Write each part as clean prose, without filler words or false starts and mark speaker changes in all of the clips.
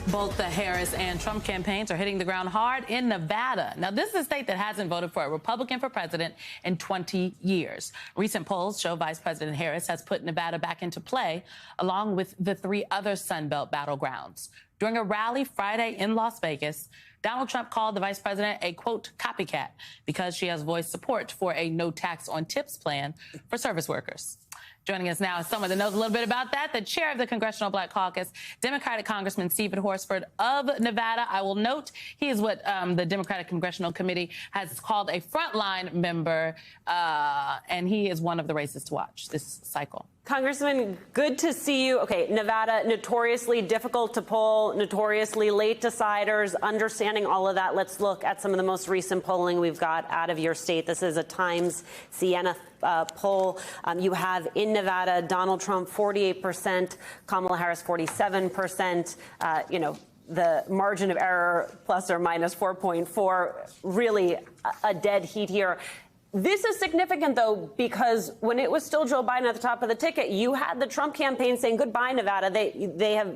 Speaker 1: Both the Harris and Trump campaigns are hitting the ground hard in Nevada. Now, this is a state that hasn't voted for a Republican for president in 20 years. Recent polls show Vice President Harris has put Nevada back into play, along with the three other Sunbelt battlegrounds. During a rally Friday in Las Vegas, Donald Trump called the vice president a, quote, copycat because she has voiced support for a no tax on tips plan for service workers. Joining us now is someone that knows a little bit about that, the chair of the Congressional Black Caucus, Democratic Congressman Stephen Horsford of Nevada. I will note he is what the Democratic Congressional Committee has called a frontline member, and he is one of the races to watch this cycle.
Speaker 2: Congressman, good to see you. Okay, Nevada, notoriously difficult to poll, notoriously late deciders, understanding all of that. Let's look at some of the most recent polling we've got out of your state. This is a Times Siena poll. You have in Nevada, Donald Trump 48%, Kamala Harris 47%, the margin of error plus or minus 4.4, really a dead heat here. This is significant, though, because when it was still Joe Biden at the top of the ticket, you had the Trump campaign saying goodbye, Nevada.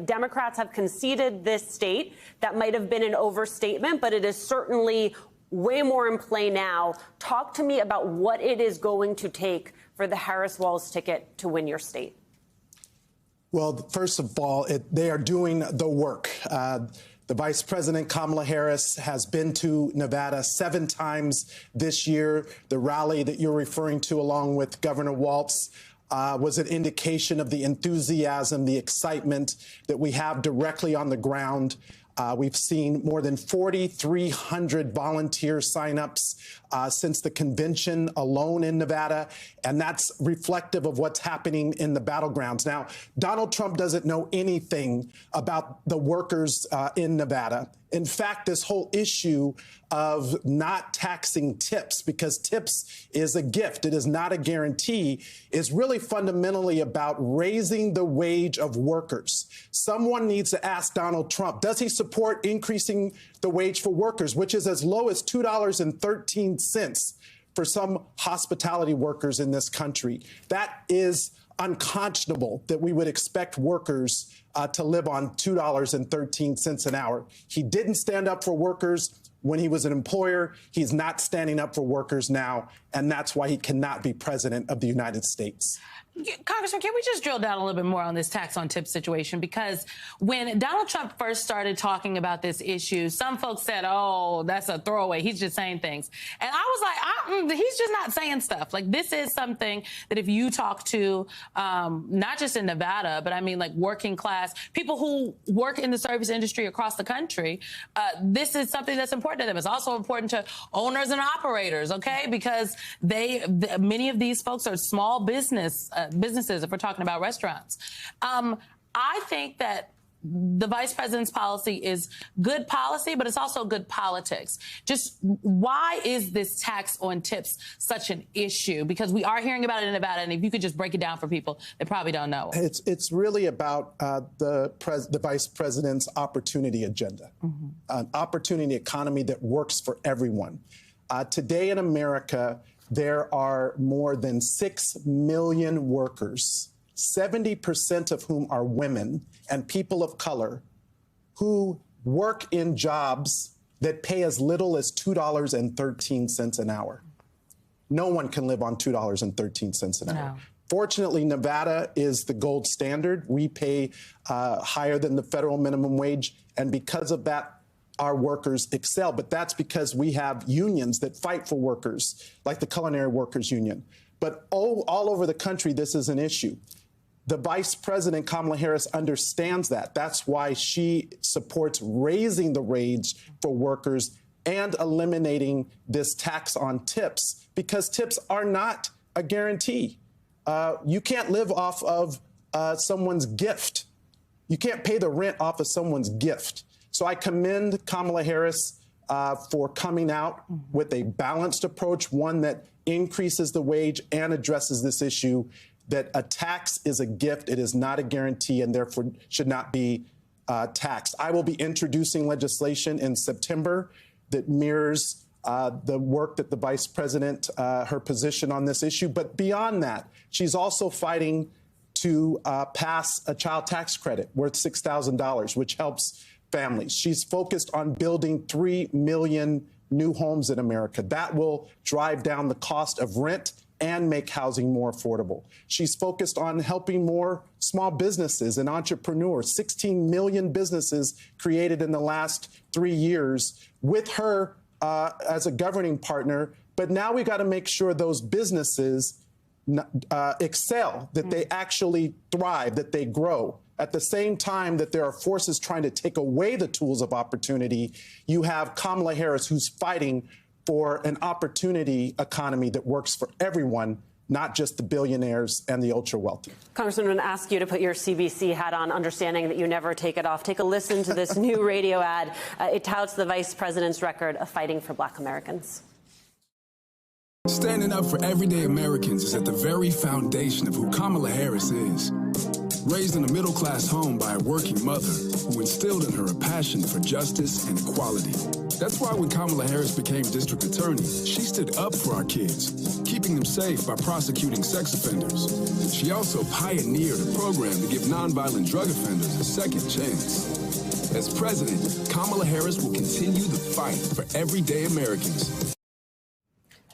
Speaker 2: Democrats have conceded this state. That might have been an overstatement, but it is certainly way more in play now. Talk to me about what it is going to take for the Harris-Walz ticket to win your state.
Speaker 3: Well, first of all, they are doing the work. The Vice President, Kamala Harris, has been to Nevada 7 times this year. The rally that you're referring to, along with Governor Walz, was an indication of the enthusiasm, the excitement that we have directly on the ground. We've seen more than 4,300 volunteer signups since the convention alone in Nevada, and that's reflective of what's happening in the battlegrounds. Now, Donald Trump doesn't know anything about the workers in Nevada. In fact, this whole issue of not taxing tips, because tips is a gift, it is not a guarantee, is really fundamentally about raising the wage of workers. Someone needs to ask Donald Trump, does he support increasing the wage for workers, which is as low as $2.13 for some hospitality workers in this country? That is unconscionable that we would expect workers to live on $2.13 an hour. He didn't stand up for workers when he was an employer. He's not standing up for workers now, and that's why he cannot be president of the United States.
Speaker 1: Congressman, can we just drill down a little bit more on this tax on tips situation? Because when Donald Trump first started talking about this issue, some folks said, oh, that's a throwaway. He's just saying things. And I was like, he's just not saying stuff. Like, this is something that if you talk to, not just in Nevada, but I mean, like, working class, people who work in the service industry across the country, this is something that's important to them. It's also important to owners and operators, okay? Because many of these folks are small businesses, if we're talking about restaurants. I think that the vice president's policy is good policy, but it's also good politics. Just why is this tax on tips such an issue? Because we are hearing about it in Nevada, and if you could just break it down for people that probably don't know.
Speaker 3: It's really about the vice president's opportunity agenda, an opportunity economy that works for everyone. Today in America, there are more than 6 million workers, 70% of whom are women and people of color, who work in jobs that pay as little as $2.13 an hour. No one can live on $2.13 an hour. Fortunately, Nevada is the gold standard. We pay higher than the federal minimum wage, and because of that, our workers excel. But that's because we have unions that fight for workers, like the Culinary Workers Union. But all over the country, this is an issue. The Vice President, Kamala Harris, understands that. That's why she supports raising the wage for workers and eliminating this tax on tips, because tips are not a guarantee. You can't live off of someone's gift. You can't pay the rent off of someone's gift. So I commend Kamala Harris for coming out with a balanced approach, one that increases the wage and addresses this issue, that a tax is a gift, it is not a guarantee, and therefore should not be taxed. I will be introducing legislation in September that mirrors the work that the vice president, her position on this issue. But beyond that, she's also fighting to pass a child tax credit worth $6,000, which helps families. She's focused on building 3 million new homes in America. That will drive down the cost of rent and make housing more affordable. She's focused on helping more small businesses and entrepreneurs. 16 million businesses created in the last 3 years with her as a governing partner. But now we got to make sure those businesses excel, that they actually thrive, that they grow. At the same time that there are forces trying to take away the tools of opportunity, you have Kamala Harris, who's fighting for an opportunity economy that works for everyone, not just the billionaires and the ultra wealthy.
Speaker 2: Congressman, I'm going to ask you to put your CBC hat on, understanding that you never take it off. Take a listen to this new radio ad. It touts the vice president's record of fighting for Black Americans.
Speaker 4: Standing up for everyday Americans is at the very foundation of who Kamala Harris is. Raised in a middle-class home by a working mother who instilled in her a passion for justice and equality. That's why when Kamala Harris became district attorney, she stood up for our kids, keeping them safe by prosecuting sex offenders. She also pioneered a program to give nonviolent drug offenders a second chance. As president, Kamala Harris will continue the fight for everyday Americans.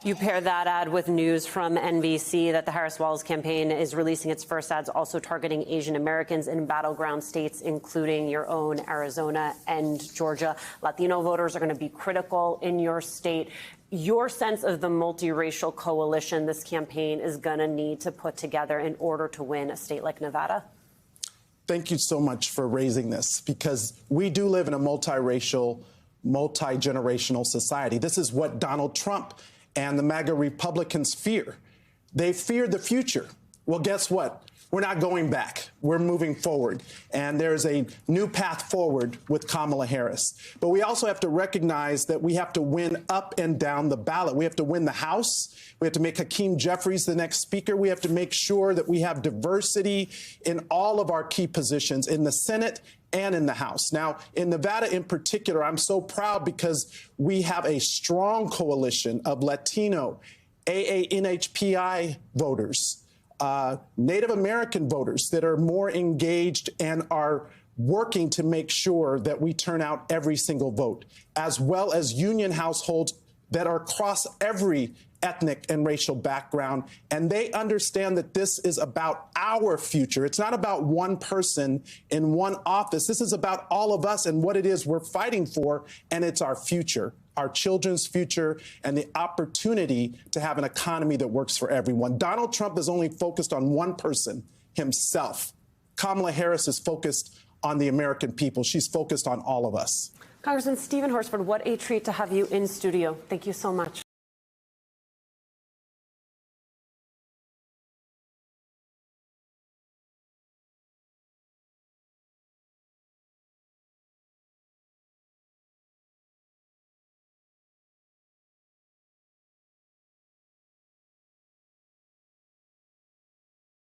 Speaker 2: You pair that ad with news from NBC that the Harris-Walz campaign is releasing its first ads also targeting Asian Americans in battleground states, including your own Arizona and Georgia. Latino voters are going to be critical in your state. Your sense of the multiracial coalition this campaign is going to need to put together in order to win a state like Nevada?
Speaker 3: Thank you so much for raising this, because we do live in a multiracial, multi-generational society. This is what Donald Trump and the MAGA Republicans fear. They fear the future. Well, guess what? We're not going back. We're moving forward. And there's a new path forward with Kamala Harris. But we also have to recognize that we have to win up and down the ballot. We have to win the House. We have to make Hakeem Jeffries the next speaker. We have to make sure that we have diversity in all of our key positions in the Senate and in the House. Now, in Nevada in particular, I'm so proud because we have a strong coalition of Latino, AANHPI voters, Native American voters that are more engaged and are working to make sure that we turn out every single vote, as well as union households that are across every ethnic and racial background. And they understand that this is about our future. It's not about one person in one office. This is about all of us and what it is we're fighting for. And it's our future, our children's future, and the opportunity to have an economy that works for everyone. Donald Trump is only focused on one person, himself. Kamala Harris is focused on the American people. She's focused on all of us.
Speaker 2: Congressman Stephen Horsford, what a treat to have you in studio. Thank you so much.